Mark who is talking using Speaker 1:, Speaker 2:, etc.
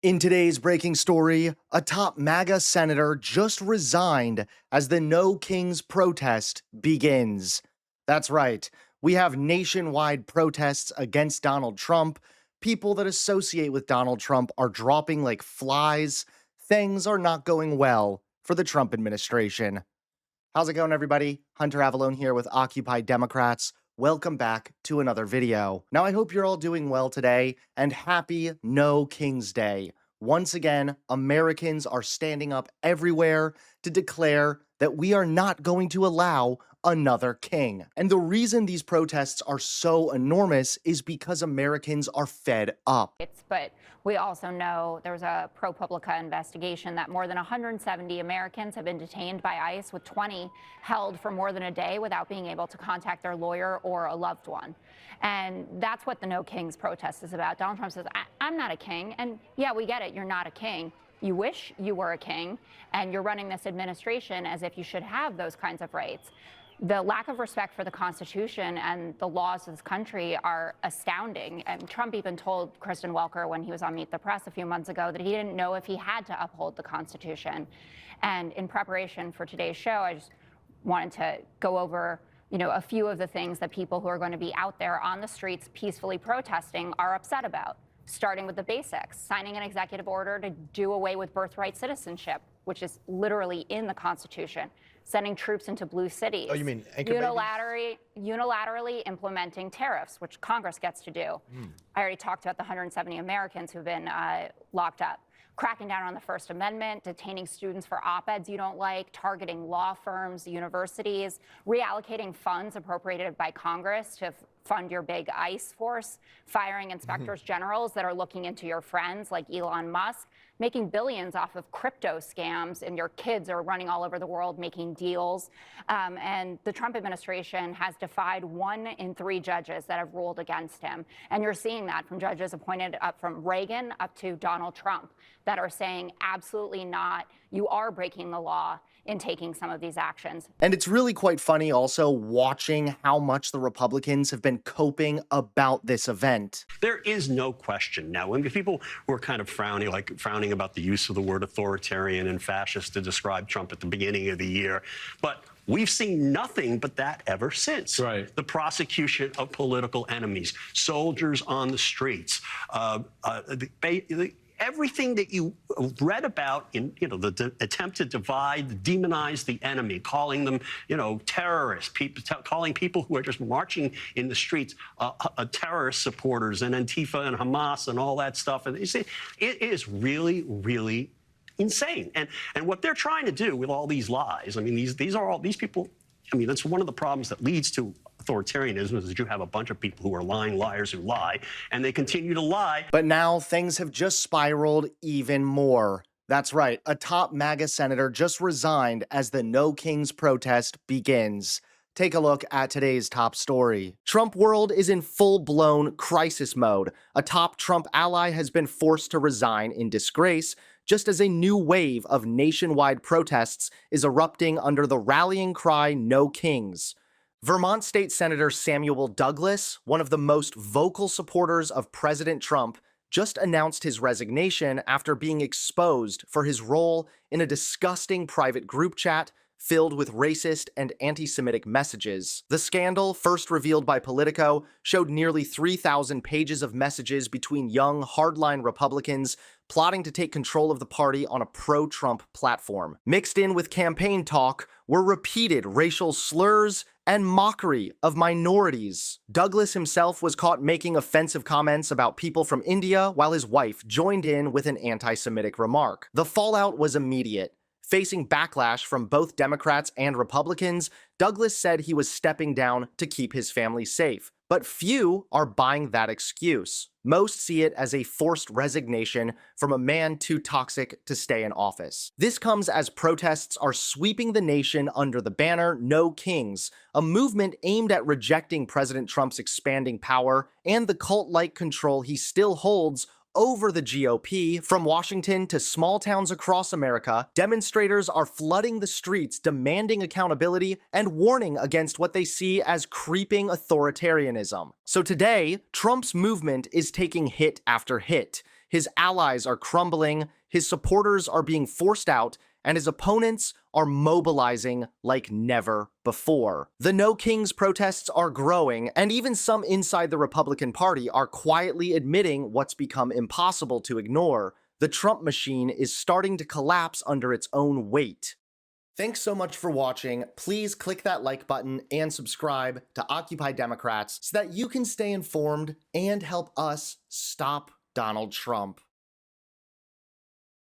Speaker 1: In today's breaking story, a top MAGA senator just resigned as the No Kings protest begins. That's right, we have nationwide protests against Donald Trump. People that associate with Donald Trump are dropping like flies. Things are not going well for the Trump administration. How's it going, everybody? Hunter Avalone here with Occupy Democrats. Welcome back to another video. Now, I hope you're all doing well today, and happy No King's Day. Once again, Americans are standing up everywhere to declare that we are not going to allow another king. And the reason these protests are so enormous is because Americans are fed up.
Speaker 2: But we also know there's a ProPublica investigation that more than 170 Americans have been detained by ICE, with 20 held for more than a day without being able to contact their lawyer or a loved one. And that's what the No Kings protest is about. Donald Trump says, I'm not a king. And yeah, we get it. You're not a king. You wish you were a king, and you're running this administration as if you should have those kinds of rights. The lack of respect for the Constitution and the laws of this country are astounding. And Trump even told Kristen Welker when he was on Meet the Press a few months ago that he didn't know if he had to uphold the Constitution. And in preparation for today's show, I just wanted to go over a few of the things that people who are going to be out there on the streets peacefully protesting are upset about. Starting with the basics, signing an executive order to do away with birthright citizenship, which is literally in the Constitution, sending troops into blue cities.
Speaker 3: Oh, you mean anchor babies?
Speaker 2: Unilaterally implementing tariffs, which Congress gets to do. I already talked about the 170 Americans who've been locked up. Cracking down on the First Amendment, detaining students for op-eds you don't like, targeting law firms, universities, reallocating funds appropriated by Congress to fund your big ICE force, firing inspectors generals that are looking into your friends like Elon Musk, making billions off of crypto scams, and your kids are running all over the world making deals. And the Trump administration has defied 1 in 3 judges that have ruled against him. And you're seeing that from judges appointed up from Reagan up to Donald Trump that are saying absolutely not, you are breaking the law in taking some of these actions.
Speaker 1: And it's really quite funny also watching how much the Republicans have been coping about this event.
Speaker 4: There is no question now. When people were kind of frowning about the use of the word authoritarian and fascist to describe Trump at the beginning of the year, but we've seen nothing but that ever since. Right. The prosecution of political enemies, soldiers on the streets, everything that you read about in, the attempt to divide, demonize the enemy, calling them, terrorists, calling people who are just marching in the streets terrorist supporters, and Antifa and Hamas and all that stuff. And you see, it is really, really insane. And what they're trying to do with all these lies, I mean, these people, I mean, that's one of the problems that leads to authoritarianism, is that you have a bunch of people who are lying liars who lie, and they continue to lie.
Speaker 1: But now things have just spiraled even more. That's right, a top MAGA senator just resigned as the No Kings protest begins. Take a look at today's top story. Trump world is in full-blown crisis mode. A top Trump ally has been forced to resign in disgrace, just as a new wave of nationwide protests is erupting under the rallying cry No Kings. Vermont State Senator Samuel Douglas, one of the most vocal supporters of President Trump, just announced his resignation after being exposed for his role in a disgusting private group chat filled with racist and anti-Semitic messages. The scandal, first revealed by Politico, showed nearly 3,000 pages of messages between young, hardline Republicans plotting to take control of the party on a pro-Trump platform. Mixed in with campaign talk were repeated racial slurs and mockery of minorities. Douglas himself was caught making offensive comments about people from India, while his wife joined in with an anti-Semitic remark. The fallout was immediate. Facing backlash from both Democrats and Republicans, Douglas said he was stepping down to keep his family safe. But few are buying that excuse. Most see it as a forced resignation from a man too toxic to stay in office. This comes as protests are sweeping the nation under the banner No Kings, a movement aimed at rejecting President Trump's expanding power and the cult-like control he still holds over the GOP. From Washington to small towns across America, demonstrators are flooding the streets demanding accountability and warning against what they see as creeping authoritarianism. So today, Trump's movement is taking hit after hit. his allies are crumbling, his supporters are being forced out, and his opponents are mobilizing like never before. The No Kings protests are growing, and even some inside the Republican Party are quietly admitting what's become impossible to ignore. The Trump machine is starting to collapse under its own weight. Thanks so much for watching. Please click that like button and subscribe to Occupy Democrats so that you can stay informed and help us stop Donald Trump.